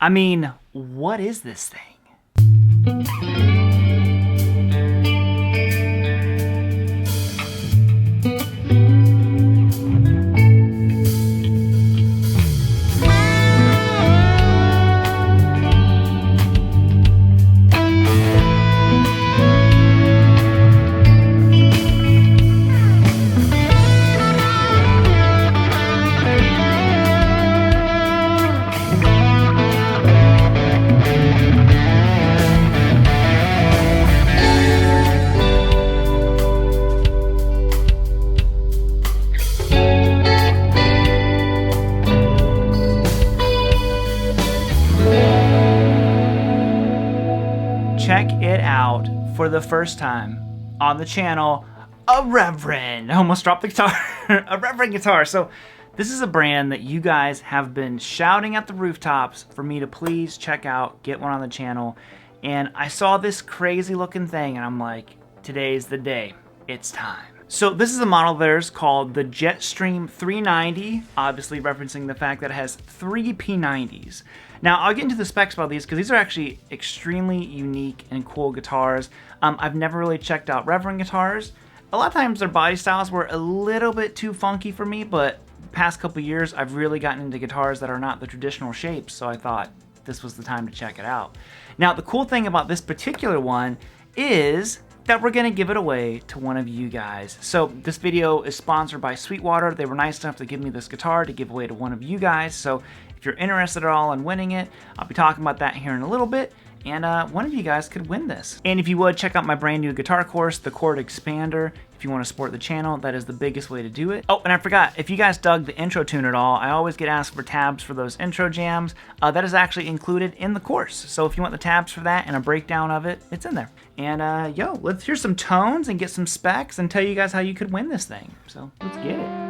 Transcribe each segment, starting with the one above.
I mean, what is this thing? Check it out for the first time on the channel, a Reverend. I almost dropped the guitar. A Reverend guitar. So this is a brand that you guys have been shouting at the rooftops for me to please check out, get one on the channel. And I saw this crazy looking thing and I'm like, today's the day. It's time. So this is a model of theirs called the Jetstream 390, obviously referencing the fact that it has 3 P90s. Now, I'll get into the specs about these because these are actually extremely unique and cool guitars. I've never really checked out Reverend guitars. A lot of times their body styles were a little bit too funky for me, but the past couple years I've really gotten into guitars that are not the traditional shapes, so I thought this was the time to check it out. Now, the cool thing about this particular one is that we're gonna give it away to one of you guys. So this video is sponsored by Sweetwater. They were nice enough to give me this guitar to give away to one of you guys. So if you're interested at all in winning it, I'll be talking about that here in a little bit. And one of you guys could win this. And if you would, check out my brand new guitar course, the Chord Expander. If you want to support the channel, that is the biggest way to do it. Oh, and I forgot, if you guys dug the intro tune at all, I always get asked for tabs for those intro jams. That is actually included in the course. So if you want the tabs for that and a breakdown of it, it's in there. And yo, let's hear some tones and get some specs and tell you guys how you could win this thing. So let's get it.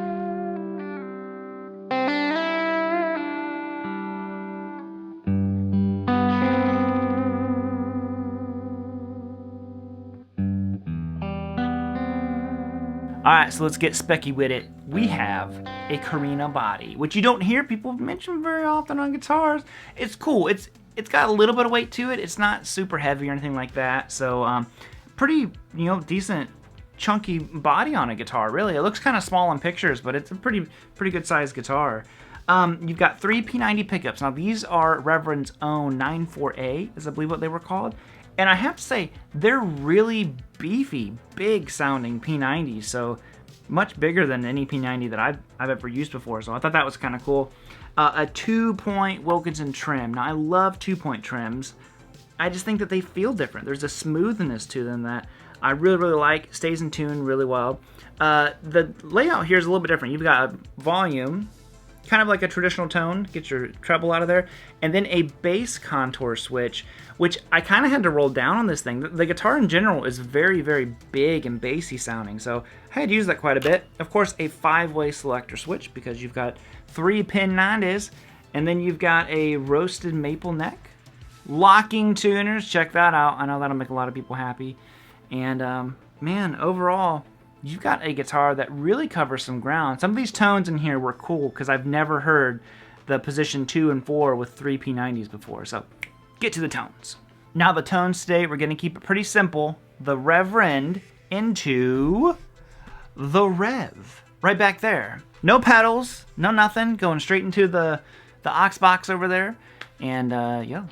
Alright, so let's get specky with it. We have a Carina body, which you don't hear people mention very often on guitars. It's cool. It's got a little bit of weight to it. It's not super heavy or anything like that. So pretty, decent chunky body on a guitar, really. It looks kind of small in pictures, but it's a pretty good sized guitar. You've got 3 P90 pickups. Now these are Reverend's own 94A, is I believe what they were called. And I have to say, they're really beefy, big sounding P90s, so much bigger than any P90 that I've ever used before, so I thought that was kind of cool. A 2-point Wilkinson trim. Now I love 2-point trims. I just think that they feel different. There's a smoothness to them that I really like. Stays in tune really well. The layout here is a little bit different. You've got a volume, kind of like a traditional tone, get your treble out of there, and then a bass contour switch, which I kind of had to roll down on this thing. The guitar in general is very big and bassy sounding, so I had to use that quite a bit. Of course, a 5-way selector switch because you've got 3 pin 90s, and then you've got a roasted maple neck. Locking tuners, check that out. I know that'll make a lot of people happy. And man, overall, you've got a guitar that really covers some ground. Some of these tones in here were cool because I've never heard the position 2 and 4 with 3 P90s before. So get to the tones. Now the tones today, we're going to keep it pretty simple. The Reverend into the Rev. Right back there. No pedals, no nothing. Going straight into the aux box over there. And yo,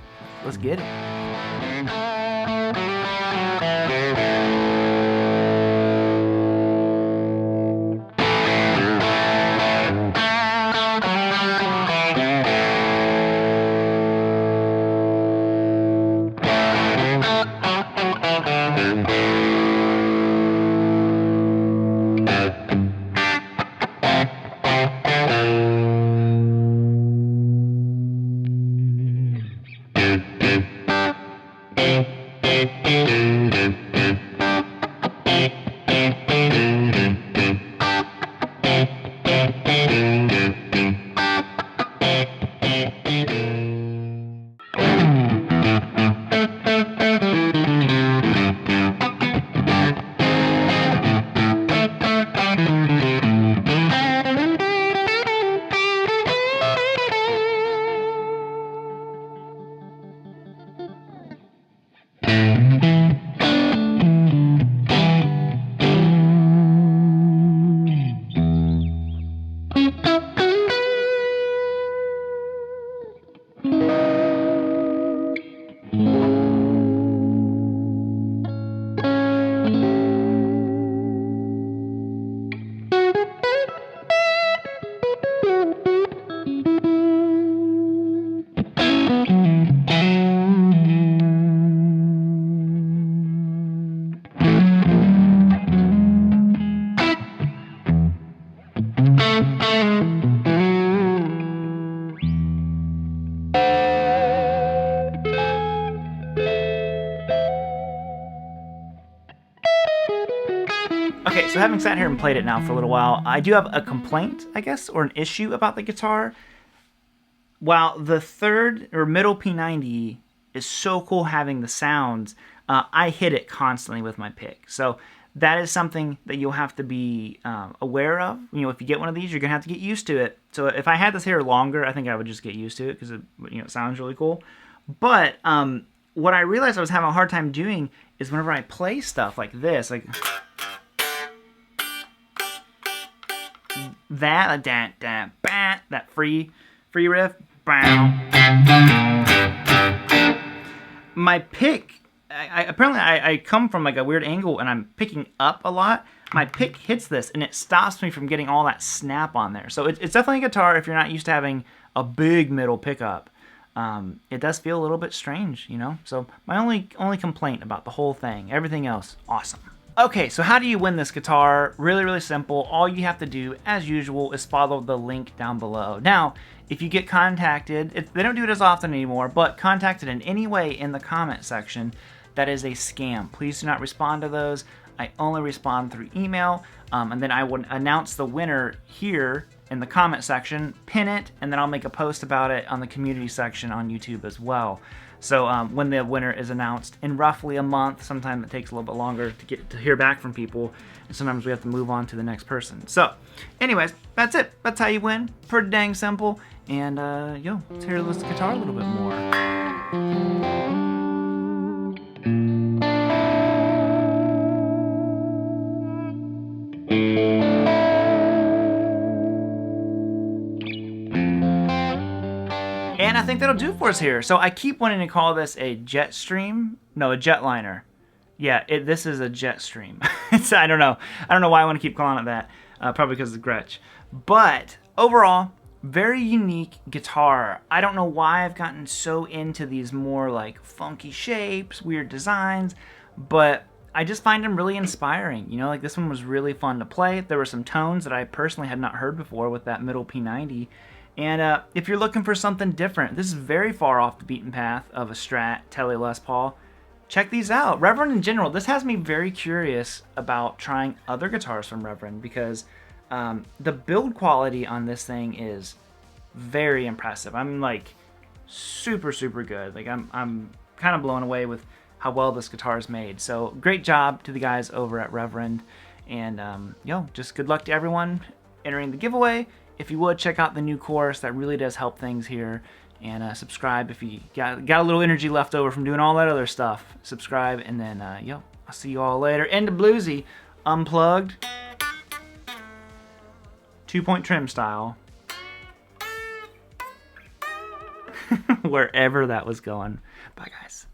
let's get it. Okay, so having sat here and played it now for a little while, I do have a complaint, I guess, or an issue about the guitar. While the third or middle P90 is so cool having the sounds, I hit it constantly with my pick. So that is something that you'll have to be aware of. You know, if you get one of these, you're gonna have to get used to it. So if I had this hair longer, I think I would just get used to it because it sounds really cool. But what I realized I was having a hard time doing is whenever I play stuff like this, like that, that free riff, my pick. Apparently I come from like a weird angle and I'm picking up a lot. My pick hits this and it stops me from getting all that snap on there. So it's definitely a guitar if you're not used to having a big middle pickup. It does feel a little bit strange, you know? So my only complaint about the whole thing. Everything else, awesome. Okay, so how do you win this guitar? Really, really simple. All you have to do, as usual, is follow the link down below. Now, if you get contacted, they don't do it as often anymore, but contacted in any way in the comment section, that is a scam. Please do not respond to those. I only respond through email, and then I will announce the winner here in the comment section, pin it, and then I'll make a post about it on the community section on YouTube as well. So when the winner is announced in roughly a month, sometimes it takes a little bit longer to hear back from people, and sometimes we have to move on to the next person. So anyways, that's it. That's how you win. Pretty dang simple. And let's hear this guitar a little bit more. And I think that'll do for us here. So I keep wanting to call this a Jetstream. No, a Jetliner. Yeah, this is a Jetstream. I don't know. I don't know why I want to keep calling it that. Probably because of the Gretsch. But overall, very unique guitar. I don't know why I've gotten so into these more like funky shapes, weird designs, but I just find them really inspiring. You know, like this one was really fun to play. There were some tones that I personally had not heard before with that middle P90. And if you're looking for something different, this is very far off the beaten path of a Strat, Tele Les Paul. Check these out. Reverend in general, this has me very curious about trying other guitars from Reverend because the build quality on this thing is very impressive. I'm like super, super good. Like I'm kind of blown away with how well this guitar is made. So great job to the guys over at Reverend. And just good luck to everyone entering the giveaway. If you would, check out the new course. That really does help things here. And subscribe if you got a little energy left over from doing all that other stuff. Subscribe, and then, I'll see you all later. End of Bluesy, unplugged, 2-point trim style. Wherever that was going. Bye, guys.